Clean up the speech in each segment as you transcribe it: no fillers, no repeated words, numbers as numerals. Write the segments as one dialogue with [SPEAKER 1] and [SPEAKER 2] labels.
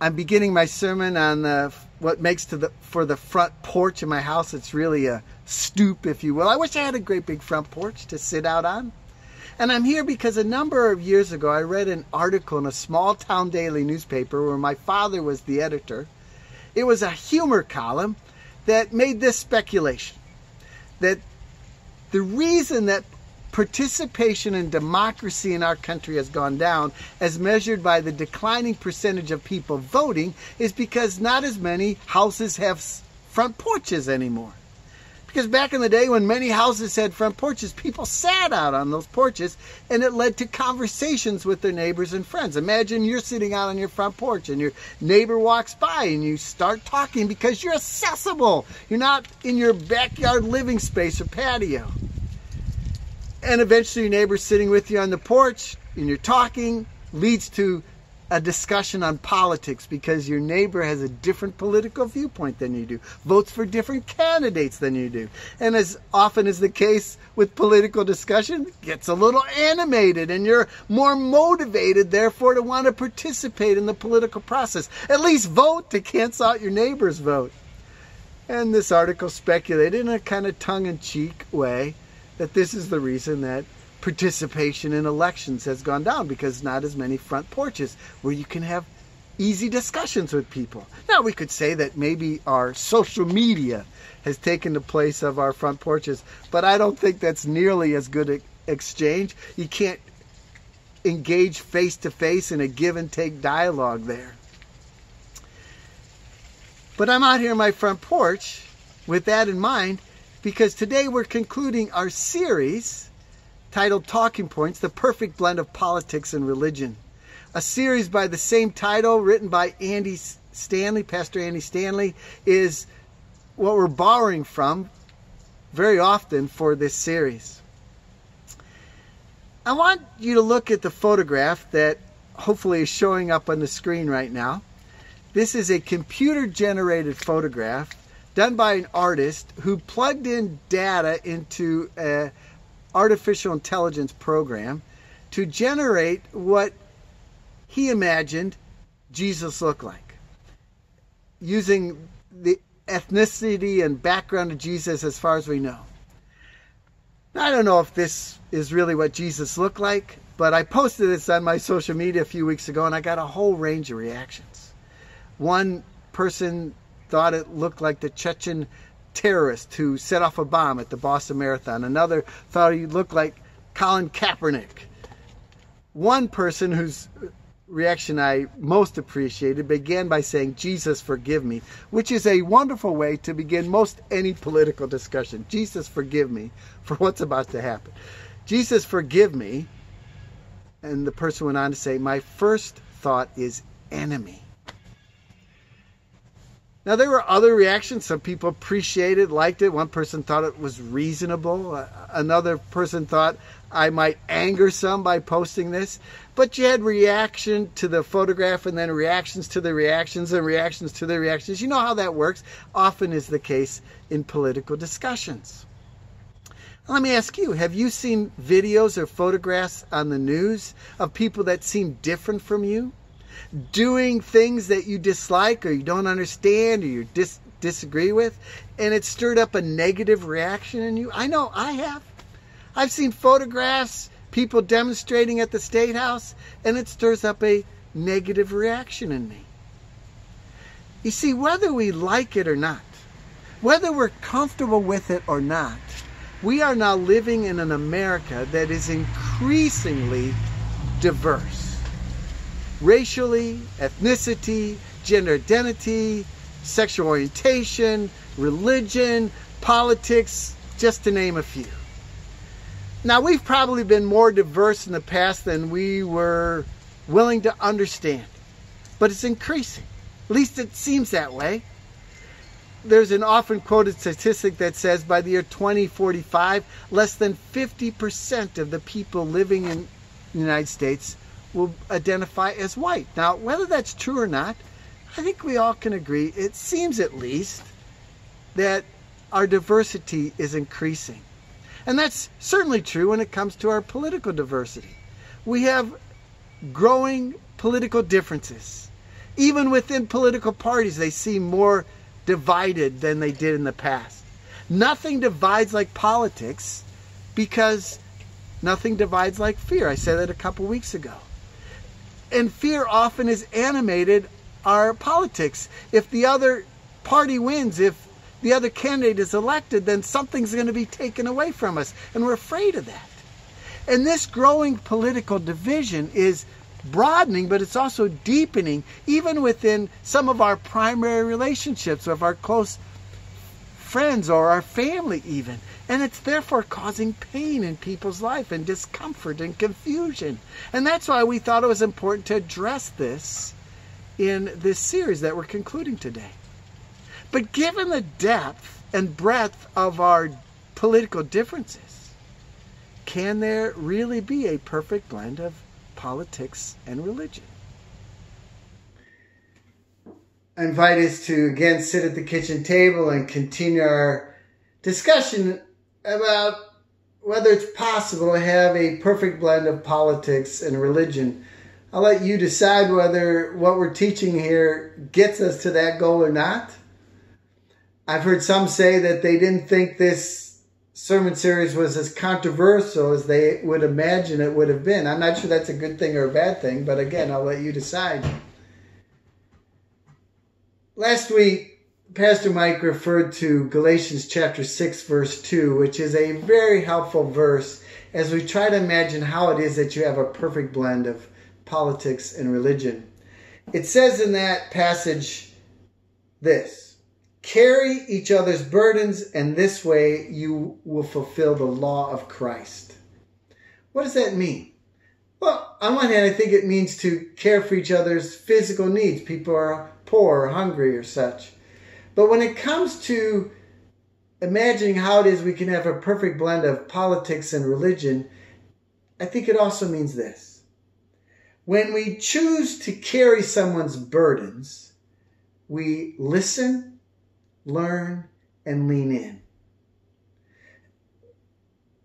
[SPEAKER 1] I'm beginning my sermon on what makes for the front porch in my house. It's really a stoop, if you will. I wish I had a great big front porch to sit out on. And I'm here because a number of years ago I read an article in a small town daily newspaper where my father was the editor. It was a humor column that made this speculation, that the reason that participation in democracy in our country has gone down, as measured by the declining percentage of people voting, is because not as many houses have front porches anymore. Because back in the day when many houses had front porches, people sat out on those porches, and it led to conversations with their neighbors and friends. Imagine you're sitting out on your front porch and your neighbor walks by and you start talking because you're accessible. You're not in your backyard living space or patio. And eventually your neighbor's sitting with you on the porch and you're talking, leads to a discussion on politics because your neighbor has a different political viewpoint than you do, votes for different candidates than you do. And as often is the case with political discussion, it gets a little animated and you're more motivated, therefore, to want to participate in the political process. At least vote to cancel out your neighbor's vote. And this article speculated in a kind of tongue-in-cheek way that this is the reason that participation in elections has gone down, because not as many front porches where you can have easy discussions with people. Now, we could say that maybe our social media has taken the place of our front porches, but I don't think that's nearly as good an exchange. You can't engage face-to-face in a give-and-take dialogue there. But I'm out here on my front porch with that in mind, because today we're concluding our series titled Talking Points, The Perfect Blend of Politics and Religion. A series by the same title, written by Andy Stanley, Pastor Andy Stanley, is what we're borrowing from very often for this series. I want you to look at the photograph that hopefully is showing up on the screen right now. This is a computer-generated photograph done by an artist who plugged in data into an artificial intelligence program to generate what he imagined Jesus looked like, using the ethnicity and background of Jesus as far as we know. Now, I don't know if this is really what Jesus looked like, but I posted this on my social media a few weeks ago and I got a whole range of reactions. One person thought it looked like the Chechen terrorist who set off a bomb at the Boston Marathon. Another thought he looked like Colin Kaepernick. One person whose reaction I most appreciated began by saying, "Jesus, forgive me," which is a wonderful way to begin most any political discussion. Jesus, forgive me for what's about to happen. Jesus, forgive me. And the person went on to say, "My first thought is enemy." Now, there were other reactions. Some people appreciated, liked it. One person thought it was reasonable. Another person thought I might anger some by posting this. But you had reaction to the photograph and then reactions to the reactions and reactions to the reactions. You know how that works. Often is the case in political discussions. Let me ask you, have you seen videos or photographs on the news of people that seem different from you, doing things that you dislike or you don't understand or you disagree with, and it stirred up a negative reaction in you? I know I have. I've seen photographs, people demonstrating at the State House, and it stirs up a negative reaction in me. You see, whether we like it or not, whether we're comfortable with it or not, we are now living in an America that is increasingly diverse. Racially, ethnicity, gender identity, sexual orientation, religion, politics, just to name a few. Now, we've probably been more diverse in the past than we were willing to understand, but it's increasing. At least it seems that way. There's an often quoted statistic that says by the year 2045, less than 50% of the people living in the United States will identify as white. Now, whether that's true or not, I think we all can agree, it seems at least, that our diversity is increasing. And that's certainly true when it comes to our political diversity. We have growing political differences. Even within political parties, they seem more divided than they did in the past. Nothing divides like politics because nothing divides like fear. I said that a couple weeks ago. And fear often has animated our politics. If the other party wins, if the other candidate is elected, then something's going to be taken away from us. And we're afraid of that. And this growing political division is broadening, but it's also deepening, even within some of our primary relationships with our close friends or our family even. And it's therefore causing pain in people's life and discomfort and confusion. And that's why we thought it was important to address this in this series that we're concluding today. But given the depth and breadth of our political differences, can there really be a perfect blend of politics and religion? I invite us to again sit at the kitchen table and continue our discussion about whether it's possible to have a perfect blend of politics and religion. I'll let you decide whether what we're teaching here gets us to that goal or not. I've heard some say that they didn't think this sermon series was as controversial as they would imagine it would have been. I'm not sure that's a good thing or a bad thing, but again, I'll let you decide. Last week, Pastor Mike referred to Galatians chapter 6, verse 2, which is a very helpful verse as we try to imagine how it is that you have a perfect blend of politics and religion. It says in that passage this: carry each other's burdens, and this way you will fulfill the law of Christ. What does that mean? Well, on one hand, I think it means to care for each other's physical needs. People are poor or hungry or such. But when it comes to imagining how it is we can have a perfect blend of politics and religion, I think it also means this. When we choose to carry someone's burdens, we listen, learn, and lean in.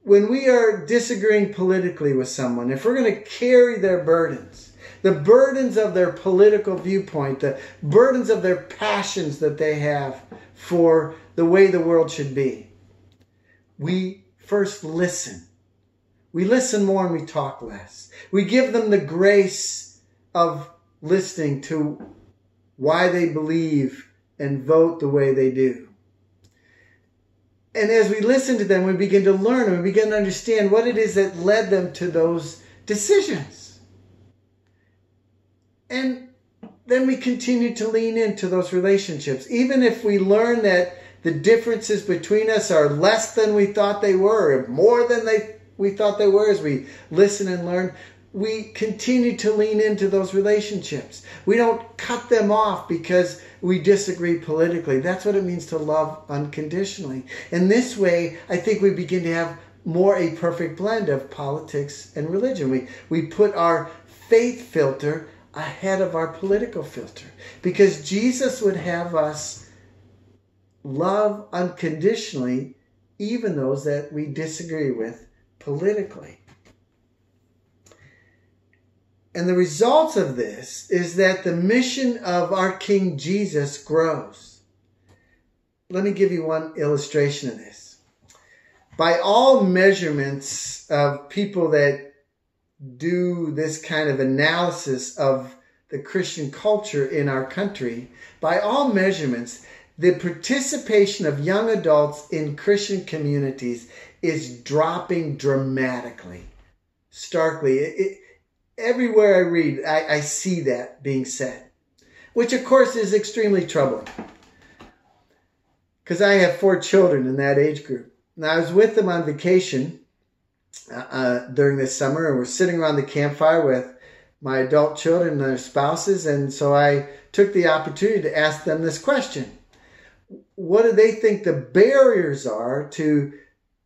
[SPEAKER 1] When we are disagreeing politically with someone, if we're going to carry their burdens, the burdens of their political viewpoint, the burdens of their passions that they have for the way the world should be, we first listen. We listen more and we talk less. We give them the grace of listening to why they believe and vote the way they do. And as we listen to them, we begin to learn and we begin to understand what it is that led them to those decisions. And then we continue to lean into those relationships. Even if we learn that the differences between us are less than we thought they were, or more than we thought they were, as we listen and learn, we continue to lean into those relationships. We don't cut them off because we disagree politically. That's what it means to love unconditionally. And this way, I think we begin to have more a perfect blend of politics and religion. We put our faith filter ahead of our political filter, because Jesus would have us love unconditionally even those that we disagree with politically. And the results of this is that the mission of our King Jesus grows. Let me give you one illustration of this. By all measurements of people that do this kind of analysis of the Christian culture in our country, by all measurements, the participation of young adults in Christian communities is dropping dramatically, starkly. Everywhere I read, I see that being said, which of course is extremely troubling, because I have 4 children in that age group. And I was with them on vacation during this summer, and we're sitting around the campfire with my adult children and their spouses, and so I took the opportunity to ask them this question. What do they think the barriers are to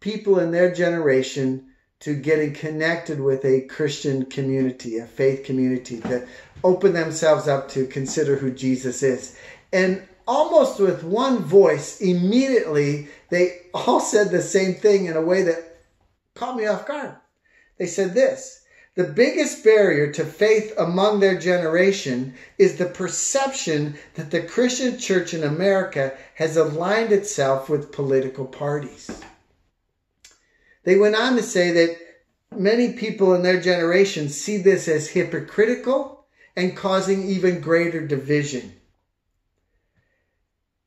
[SPEAKER 1] people in their generation to getting connected with a Christian community, a faith community, to open themselves up to consider who Jesus is? And almost with one voice, immediately, they all said the same thing in a way that caught me off guard. They said this: The biggest barrier to faith among their generation is the perception that the Christian church in America has aligned itself with political parties. They went on to say that many people in their generation see this as hypocritical and causing even greater division.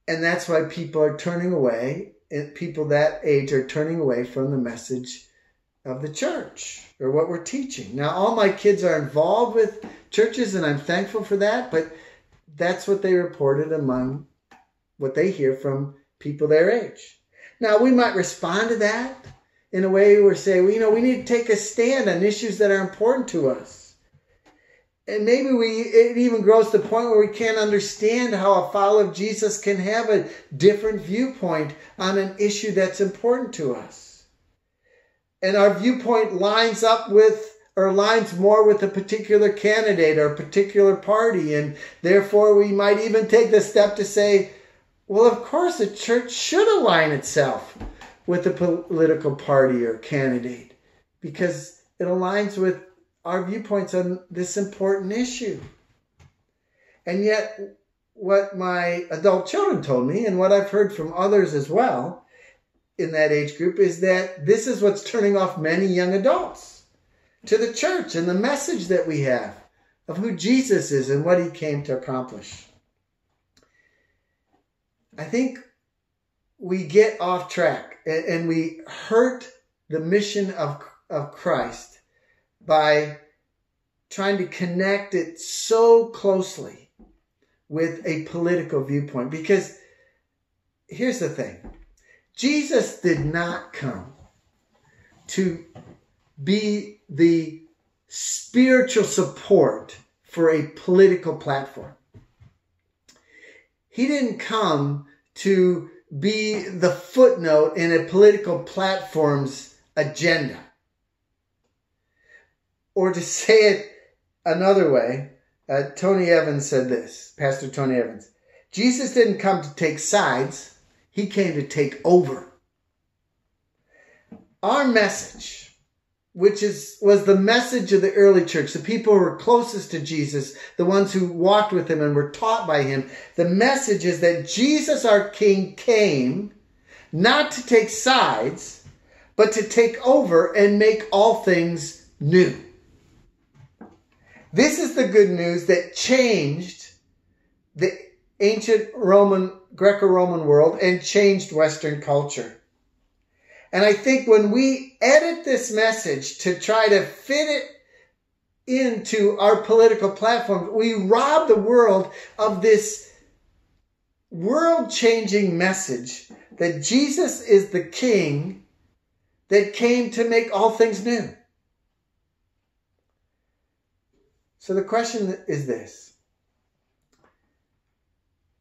[SPEAKER 1] And that's why people are turning away, and people that age are turning away from the message of the church or what we're teaching. Now, all my kids are involved with churches, and I'm thankful for that, but that's what they reported among what they hear from people their age. Now, we might respond to that in a way where we say, well, we need to take a stand on issues that are important to us. And maybe it even grows to the point where we can't understand how a follower of Jesus can have a different viewpoint on an issue that's important to us. And our viewpoint lines up with or aligns more with a particular candidate or a particular party. And therefore, we might even take the step to say, well, of course, a church should align itself with a political party or candidate because it aligns with our viewpoints on this important issue. And yet, what my adult children told me, and what I've heard from others as well in that age group, is that this is what's turning off many young adults to the church and the message that we have of who Jesus is and what he came to accomplish. I think we get off track and we hurt the mission of Christ by trying to connect it so closely with a political viewpoint. Because here's the thing. Jesus did not come to be the spiritual support for a political platform. He didn't come to be the footnote in a political platform's agenda. Or to say it another way, Tony Evans said this, Pastor Tony Evans. Jesus didn't come to take sides. He came to take over. Our message, which was the message of the early church, the people who were closest to Jesus, the ones who walked with him and were taught by him, the message is that Jesus, our King, came not to take sides, but to take over and make all things new. This is the good news that changed the ancient Greco-Roman world and changed Western culture. And I think when we edit this message to try to fit it into our political platform, we rob the world of this world-changing message that Jesus is the King that came to make all things new. So the question is this.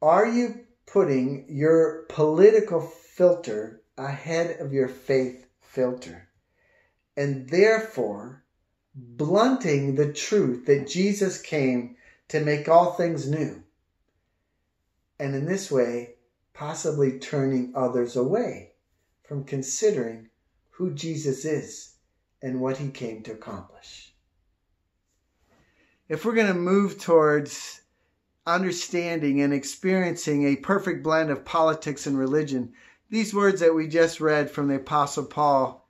[SPEAKER 1] Are you putting your political filter ahead of your faith filter, and therefore blunting the truth that Jesus came to make all things new, and in this way possibly turning others away from considering who Jesus is and what he came to accomplish? If we're going to move towards understanding and experiencing a perfect blend of politics and religion, these words that we just read from the Apostle Paul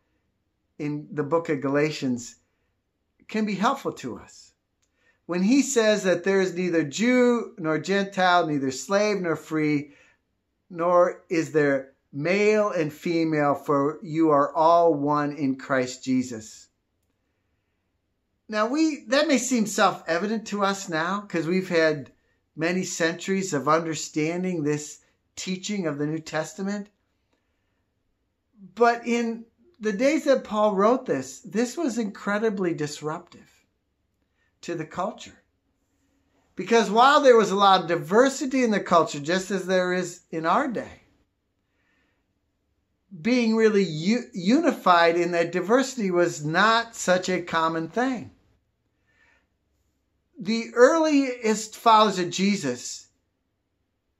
[SPEAKER 1] in the book of Galatians can be helpful to us. When he says that there is neither Jew nor Gentile, neither slave nor free, nor is there male and female, for you are all one in Christ Jesus. Now, that may seem self-evident to us now because we've had many centuries of understanding this teaching of the New Testament. But in the days that Paul wrote this was incredibly disruptive to the culture. Because while there was a lot of diversity in the culture, just as there is in our day, being really unified in that diversity was not such a common thing. The earliest followers of Jesus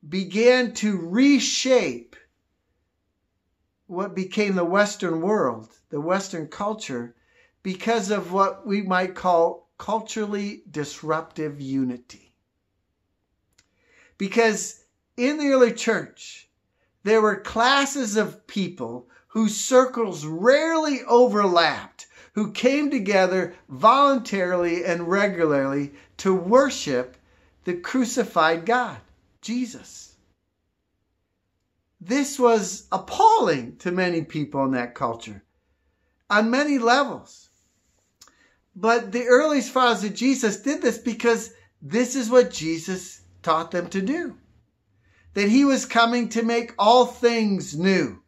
[SPEAKER 1] began to reshape what became the Western world, the Western culture, because of what we might call culturally disruptive unity. Because in the early church, there were classes of people whose circles rarely overlapped, who came together voluntarily and regularly to worship the crucified God, Jesus. This was appalling to many people in that culture on many levels. But the earliest followers of Jesus did this because this is what Jesus taught them to do. That he was coming to make all things new.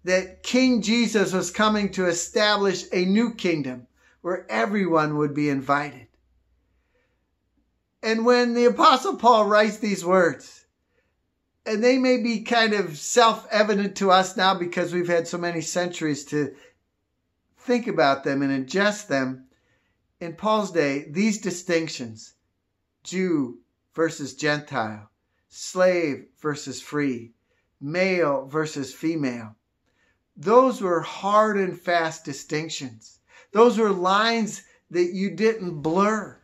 [SPEAKER 1] That King Jesus was coming to establish a new kingdom where everyone would be invited. And when the Apostle Paul writes these words, and they may be kind of self-evident to us now because we've had so many centuries to think about them and ingest them, in Paul's day, these distinctions, Jew versus Gentile, slave versus free, male versus female, those were hard and fast distinctions. Those were lines that you didn't blur.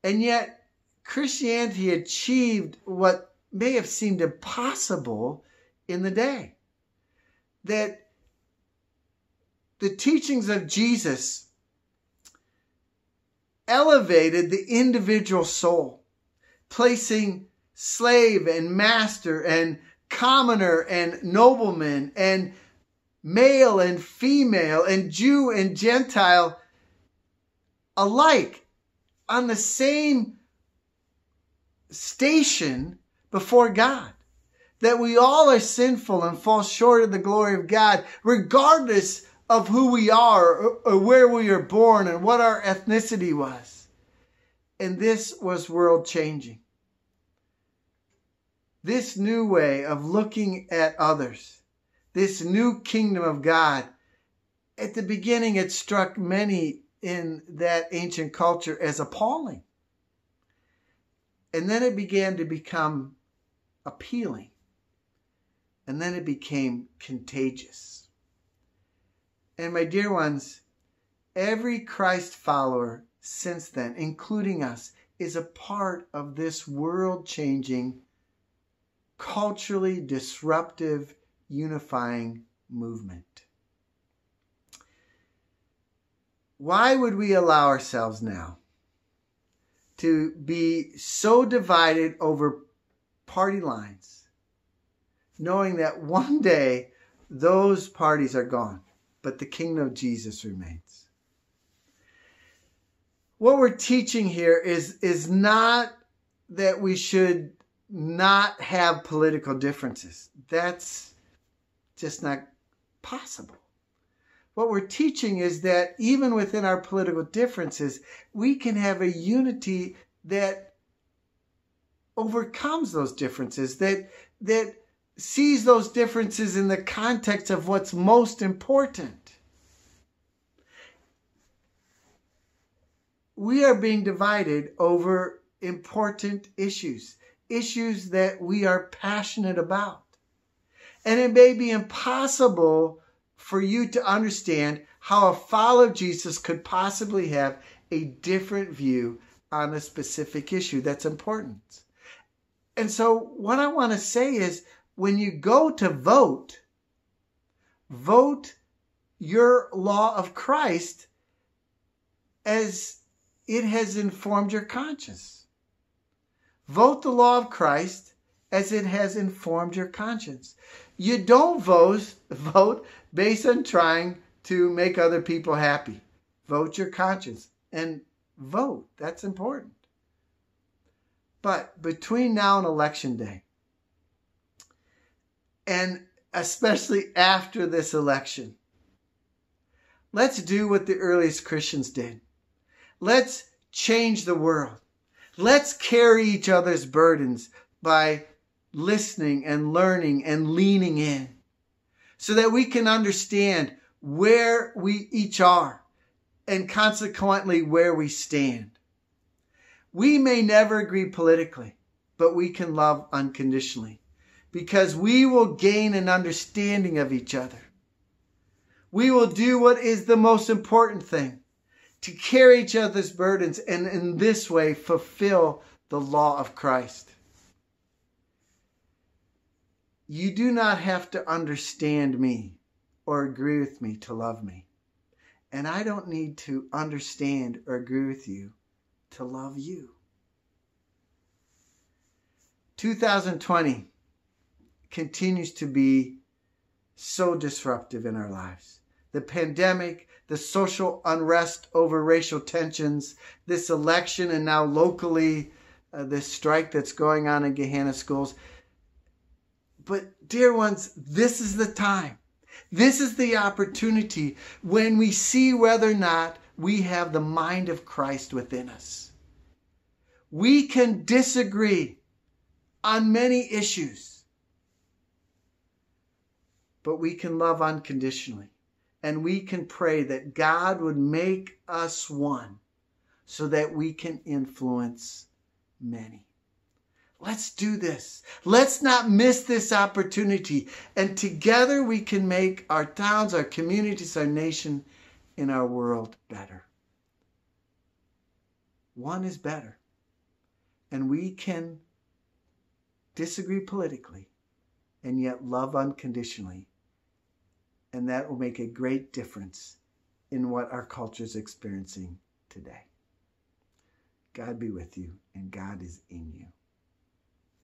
[SPEAKER 1] And yet, Christianity achieved what may have seemed impossible in the day. That the teachings of Jesus elevated the individual soul, placing slave and master and commoner and nobleman and male and female and Jew and Gentile alike on the same station before God. That we all are sinful and fall short of the glory of God, regardless of who we are or where we are born and what our ethnicity was. And this was world changing. This new way of looking at others, this new kingdom of God, at the beginning it struck many in that ancient culture as appalling. And then it began to become appealing. And then it became contagious. And my dear ones, every Christ follower since then, including us, is a part of this world-changing, culturally disruptive, unifying movement. Why would we allow ourselves now to be so divided over party lines, knowing that one day those parties are gone, but the kingdom of Jesus remains? What we're teaching here is not that we should not have political differences. That's just not possible. What we're teaching is that even within our political differences, we can have a unity that overcomes those differences, that sees those differences in the context of what's most important. We are being divided over important issues that we are passionate about. And it may be impossible for you to understand how a follower of Jesus could possibly have a different view on a specific issue that's important. And so what I want to say is, when you go to vote, vote your law of Christ as it has informed your conscience. Vote the law of Christ as it has informed your conscience. You don't vote based on trying to make other people happy. Vote your conscience and vote. That's important. But between now and Election Day, and especially after this election, let's do what the earliest Christians did. Let's change the world. Let's carry each other's burdens by listening and learning and leaning in, so that we can understand where we each are and consequently where we stand. We may never agree politically, but we can love unconditionally, because we will gain an understanding of each other. We will do what is the most important thing, to carry each other's burdens and in this way fulfill the law of Christ. You do not have to understand me or agree with me to love me. And I don't need to understand or agree with you to love you. 2020 continues to be so disruptive in our lives. The pandemic, the social unrest over racial tensions, this election, and now locally, this strike that's going on in Gehanna schools. But dear ones, this is the time. This is the opportunity when we see whether or not we have the mind of Christ within us. We can disagree on many issues, but we can love unconditionally. And we can pray that God would make us one so that we can influence many. Let's do this. Let's not miss this opportunity. And together we can make our towns, our communities, our nation, and our world better. One is better. And we can disagree politically and yet love unconditionally. And that will make a great difference in what our culture is experiencing today. God be with you, and God is in you.